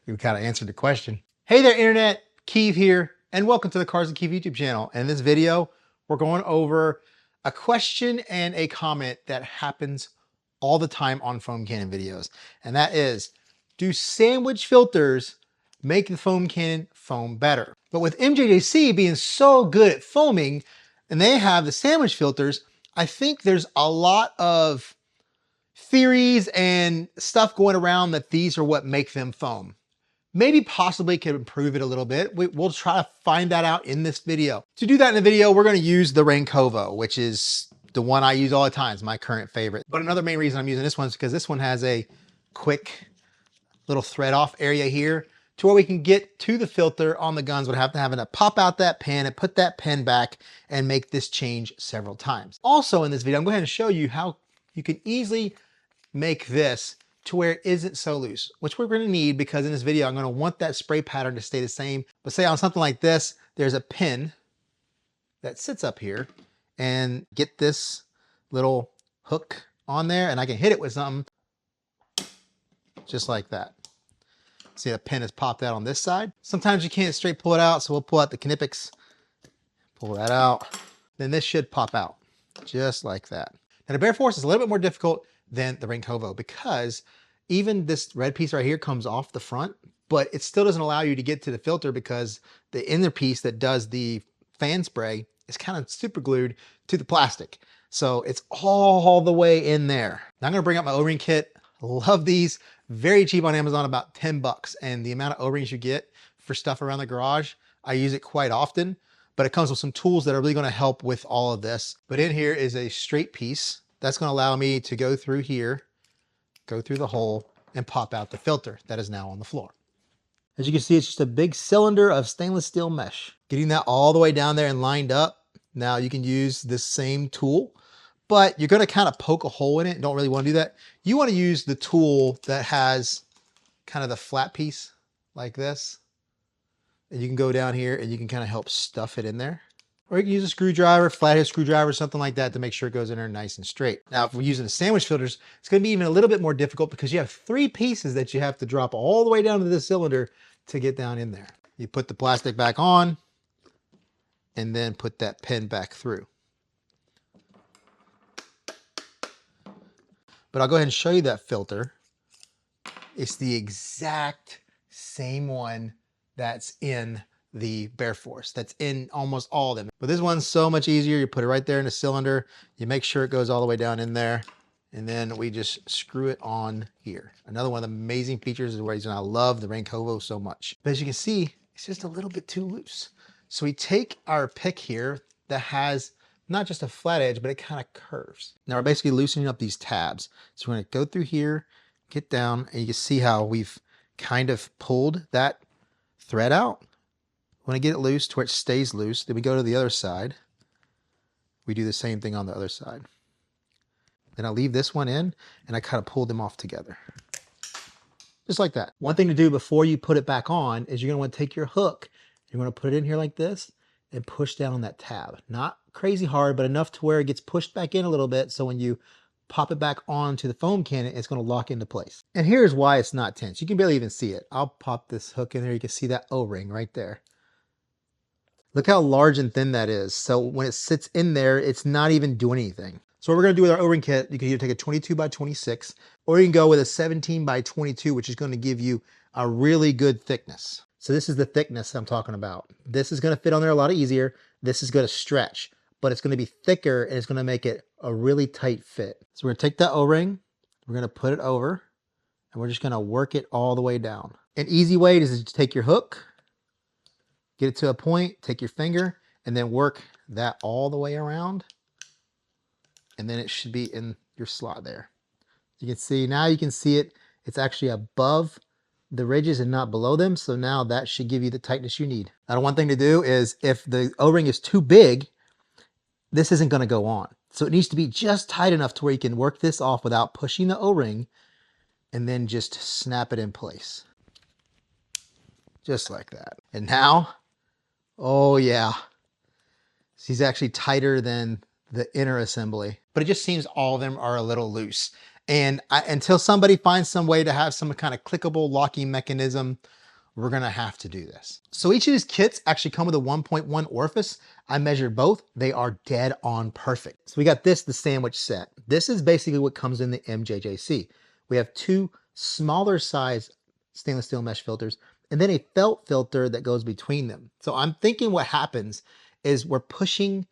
We kind of answered the question. Hey there, Internet. Keeve here, and welcome to the Cars and Keeve YouTube channel. And in this video, we're going over a question and a comment that happens all the time on foam cannon videos. And that is, do sandwich filters make the foam cannon foam better? But with MJJC being so good at foaming, and they have the sandwich filters, I think there's a lot of theories and stuff going around that these are what make them foam. Maybe possibly could improve it a little bit. We'll try to find that out in this video. To do that in the video, we're going to use the Ryobi, which is the one I use all the time. It's my current favorite. But another main reason I'm using this one is because this one has a quick little thread off area here to where we can get to the filter on the guns without having to pop out that pin and put that pin back and make this change several times. Also in this video, I'm going to show you how you can easily make this to where it isn't so loose, which we're going to need because in this video, I'm going to want that spray pattern to stay the same. But say on something like this, there's a pin that sits up here and get this little hook on there and I can hit it with something just like that. See, the pin has popped out on this side. Sometimes you can't straight pull it out, so we'll pull out the Knipex, pull that out. Then this should pop out just like that. Now the Bear Force is a little bit more difficult than the Ryobi because even this red piece right here comes off the front, but it still doesn't allow you to get to the filter because the inner piece that does the fan spray is kind of super glued to the plastic. So it's all the way in there. Now I'm gonna bring out my O-ring kit. Love these, very cheap on Amazon, about 10 bucks. And the amount of O-rings you get for stuff around the garage, I use it quite often, but it comes with some tools that are really gonna help with all of this. But in here is a straight piece. That's going to allow me to go through here, go through the hole, and pop out the filter that is now on the floor. As you can see, it's just a big cylinder of stainless steel mesh. Getting that all the way down there and lined up. Now you can use this same tool, but you're going to kind of poke a hole in it. Don't really want to do that. You want to use the tool that has kind of the flat piece like this. And you can go down here and you can kind of help stuff it in there. Or you can use a screwdriver, flathead screwdriver, something like that to make sure it goes in there nice and straight. Now, if we're using the sandwich filters, it's going to be even a little bit more difficult because you have 3 pieces that you have to drop all the way down to this cylinder to get down in there. You put the plastic back on and then put that pin back through. But I'll go ahead and show you that filter. It's the exact same one that's in the Bear Force. That's in almost all of them. But this one's so much easier. You put it right there in the cylinder. You make sure it goes all the way down in there. And then we just screw it on here. Another one of the amazing features is the reason I love the Ryobi so much. But as you can see, it's just a little bit too loose. So we take our pick here that has not just a flat edge, but it kind of curves. Now we're basically loosening up these tabs. So we're going to go through here, get down, and you can see how we've kind of pulled that thread out. When I get it loose to where it stays loose, then we go to the other side. We do the same thing on the other side. Then I leave this one in and I kind of pull them off together. Just like that. One thing to do before you put it back on is you're going to want to take your hook. You're going to put it in here like this and push down on that tab. Not crazy hard, but enough to where it gets pushed back in a little bit. So when you pop it back onto the foam cannon, it's going to lock into place. And here's why it's not tense. You can barely even see it. I'll pop this hook in there. You can see that O-ring right there. Look how large and thin that is. So when it sits in there, it's not even doing anything. So what we're gonna do with our O-ring kit, you can either take a 22 by 26, or you can go with a 17 by 22, which is gonna give you a really good thickness. So this is the thickness I'm talking about. This is gonna fit on there a lot easier. This is gonna stretch, but it's gonna be thicker and it's gonna make it a really tight fit. So we're gonna take that O-ring, we're gonna put it over, and we're just gonna work it all the way down. An easy way is to take your hook, get it to a point, take your finger, and then work that all the way around. And then it should be in your slot there. You can see, now you can see it. It's actually above the ridges and not below them. So now that should give you the tightness you need. Now, one thing to do is if the O-ring is too big, this isn't gonna go on. So it needs to be just tight enough to where you can work this off without pushing the O-ring and then just snap it in place. Just like that. And now, oh yeah, she's actually tighter than the inner assembly, but it just seems all of them are a little loose. And until somebody finds some way to have some kind of clickable locking mechanism, we're gonna have to do this. So each of these kits actually come with a 1.1 orifice. I measured both. They are dead on perfect. So we got the sandwich set. This is basically what comes in the MJJC. We have two smaller size stainless steel mesh filters and then a felt filter that goes between them. So I'm thinking what happens is we're pushing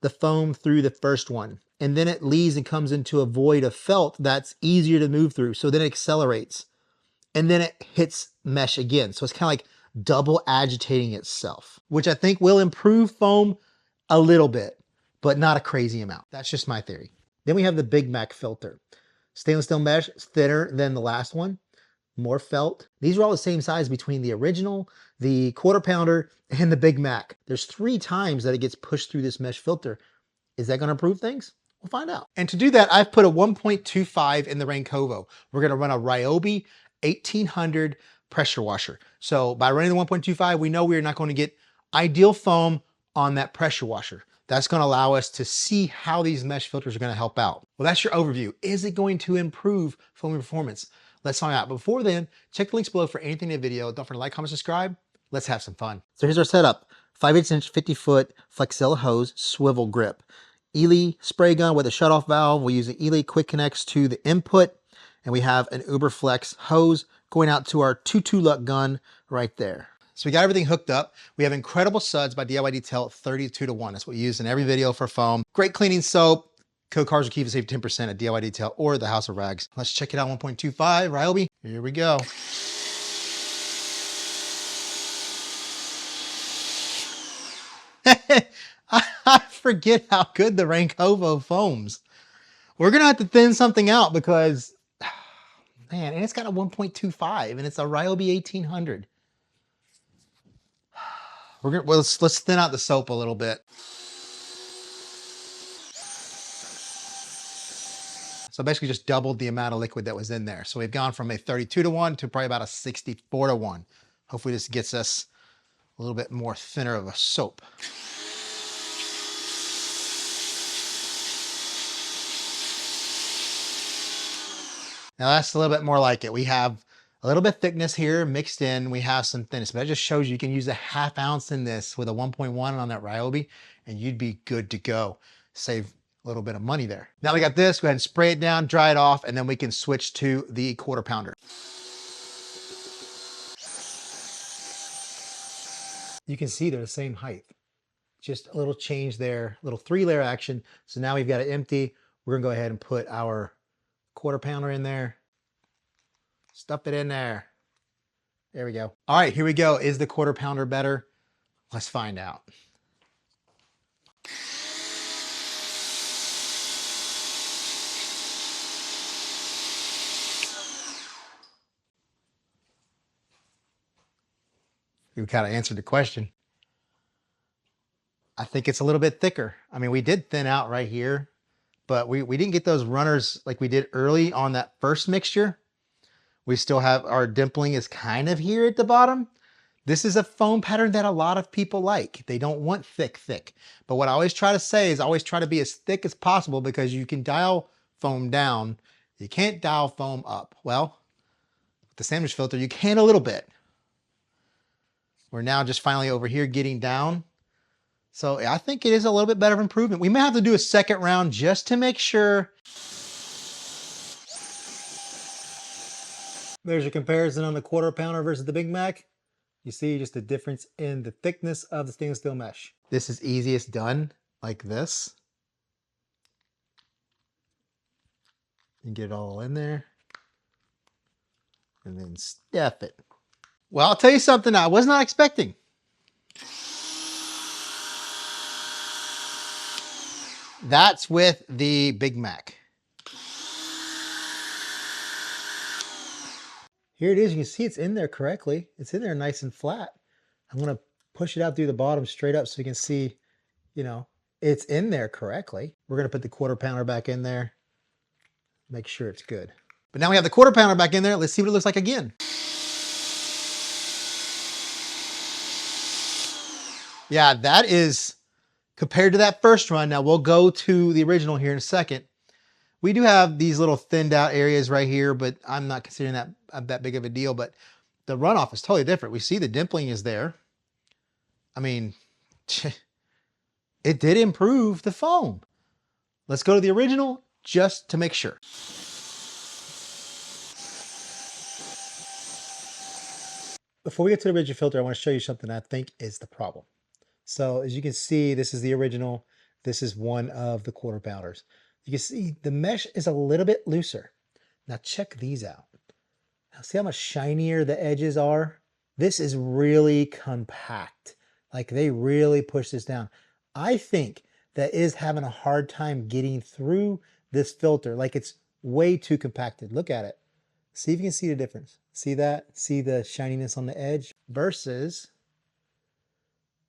the foam through the first one, and then it leaves and comes into a void of felt that's easier to move through. So then it accelerates, and then it hits mesh again. So it's kind of like double agitating itself, which I think will improve foam a little bit, but not a crazy amount. That's just my theory. Then we have the Big Mac filter. Stainless steel mesh, thinner than the last one, more felt. These are all the same size between the original, the quarter pounder, and the Big Mac. There's 3 times that it gets pushed through this mesh filter. Is that gonna improve things? We'll find out. And to do that, I've put a 1.25 in the Raincovo. We're gonna run a Ryobi 1800 pressure washer. So by running the 1.25, we know we're not going to get ideal foam on that pressure washer. That's going to allow us to see how these mesh filters are going to help out. Well, that's your overview. Is it going to improve foam performance? Let's find out. Before then, check the links below for anything in the video. Don't forget to like, comment, subscribe. Let's have some fun. So here's our setup. 5/8 inch, 50-foot Flexilla hose, swivel grip. Ely spray gun with a shutoff valve. We'll use an Ely quick connects to the input. And we have an Uberflex hose going out to our 2.2 LUT gun right there. So we got everything hooked up. We have incredible Suds by DIY Detail 32-to-1. That's what we use in every video for foam. Great cleaning soap. Code Cars will keep you save 10% at DIY Detail or the House of Rags. Let's check it out. 1.25 Ryobi. Here we go. I forget how good the Raincovo foams. We're gonna have to thin something out because, man, and it's got a 1.25 and it's a Ryobi 1800. Well, let's thin out the soap a little bit. So basically just doubled the amount of liquid that was in there. So we've gone from a 32-to-1 to probably about a 64-to-1. Hopefully this gets us a little bit more thinner of a soap. Now that's a little bit more like it. We have a little bit of thickness here mixed in. We have some thinness, but that just shows you can use a 1/2 ounce in this with a 1.1 on that Ryobi and you'd be good to go. Save a little bit of money there. Now we got this, go ahead and spray it down, dry it off, and then we can switch to the quarter pounder. You can see they're the same height. Just a little change there, little 3-layer action. So now we've got it empty. We're gonna go ahead and put our quarter pounder in there. Stuff it in there. There we go. All right, here we go. Is the quarter pounder better? Let's find out. We kind of answered the question. I think it's a little bit thicker. I mean, we did thin out right here, but we didn't get those runners like we did early on that first mixture. We still have our dimpling is kind of here at the bottom. This is a foam pattern that a lot of people like. They don't want thick. But what I always try to say is always try to be as thick as possible because you can dial foam down. You can't dial foam up. Well, with the sandwich filter, you can a little bit. We're now just finally over here getting down. So I think it is a little bit better of improvement. We may have to do a second round just to make sure. There's your comparison on the quarter pounder versus the Big Mac. You see just the difference in the thickness of the stainless steel mesh. This is easiest done like this. And get it all in there. And then stuff it. Well, I'll tell you something I was not expecting. That's with the Big Mac. Here it is. You can see it's in there correctly. It's in there nice and flat. I'm going to push it out through the bottom straight up so you can see, you know, it's in there correctly. We're going to put the quarter pounder back in there. Make sure it's good. But now we have the quarter pounder back in there. Let's see what it looks like again. Yeah, that is compared to that first run. Now we'll go to the original here in a second. We do have these little thinned out areas right here, but I'm not considering that big of a deal. But the runoff is totally different. We see the dimpling is there. I mean, it did improve the foam. Let's go to the original just to make sure. Before we get to the rigid filter, I want to show you something I think is the problem. So as you can see, this is the original. This is one of the quarter pounders. You can see the mesh is a little bit looser. Now check these out. Now see how much shinier the edges are? This is really compact. Like they really push this down. I think that is having a hard time getting through this filter. Like it's way too compacted. Look at it. See if you can see the difference. See that? See the shininess on the edge versus,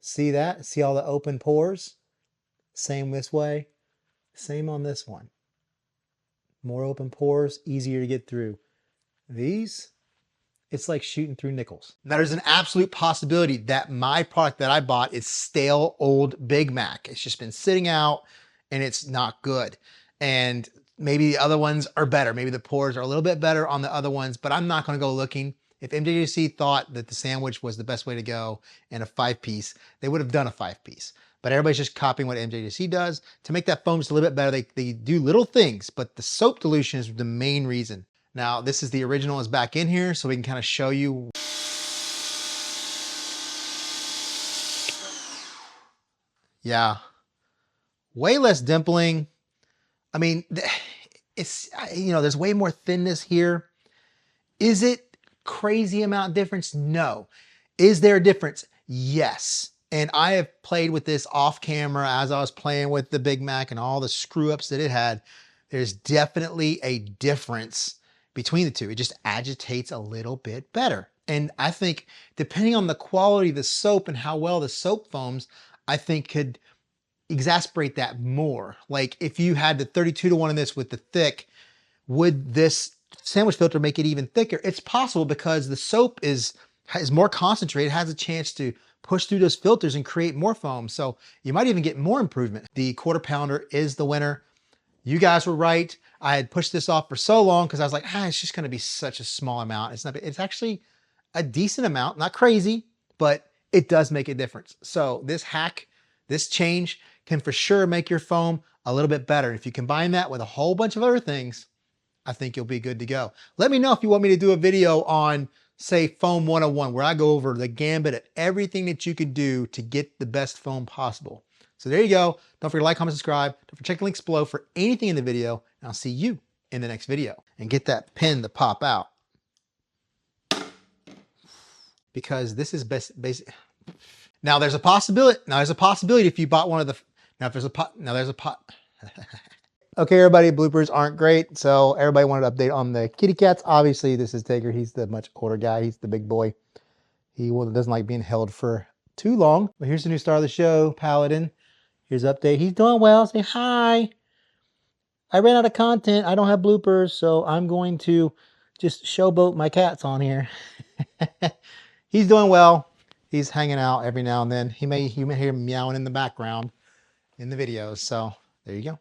see that? See all the open pores? Same this way, same on this one. More open pores, easier to get through. These, it's like shooting through nickels. Now there's an absolute possibility that my product that I bought is stale old Big Mac. It's just been sitting out and it's not good. And maybe the other ones are better. Maybe the pores are a little bit better on the other ones, but I'm not gonna go looking. If MJC thought that the sandwich was the best way to go and a 5-piece, they would have done a 5-piece. But everybody's just copying what MJC does. To make that foam just a little bit better, they do little things, but the soap dilution is the main reason. Now, this is the original is back in here, so we can kind of show you. Yeah, way less dimpling. I mean, it's, you know, there's way more thinness here. Is it crazy amount difference? No. Is there a difference? Yes. And I have played with this off camera as I was playing with the Big Mac and all the screw ups that it had. There's definitely a difference between the two. It just agitates a little bit better. And I think depending on the quality of the soap and how well the soap foams, I think could exasperate that more. Like if you had the 32-to-1 in this with the thick, would this sandwich filter make it even thicker? It's possible because the soap is more concentrated, has a chance to push through those filters and create more foam. So you might even get more improvement. The quarter pounder is the winner. You guys were right. I had pushed this off for so long because I was like, it's just going to be such a small amount. It's actually a decent amount, not crazy, but it does make a difference. So this hack, this change can for sure make your foam a little bit better. If you combine that with a whole bunch of other things, I think you'll be good to go. Let me know if you want me to do a video on, say, Foam 101, where I go over the gambit of everything that you could do to get the best foam possible. So there you go. Don't forget to like, comment, subscribe. Don't forget to check the links below for anything in the video. And I'll see you in the next video. And get that pin to pop out. Because this is basic. Now there's a possibility. If you bought one of the, Okay, everybody, bloopers aren't great. So everybody wanted to update on the kitty cats. Obviously, this is Tigger. He's the much older guy. He's the big boy. He doesn't like being held for too long. But here's the new star of the show, Paladin. Here's the update. He's doing well. Say hi. I ran out of content. I don't have bloopers, so I'm going to just showboat my cats on here. He's doing well. He's hanging out every now and then. You may hear him meowing in the background in the videos. So there you go.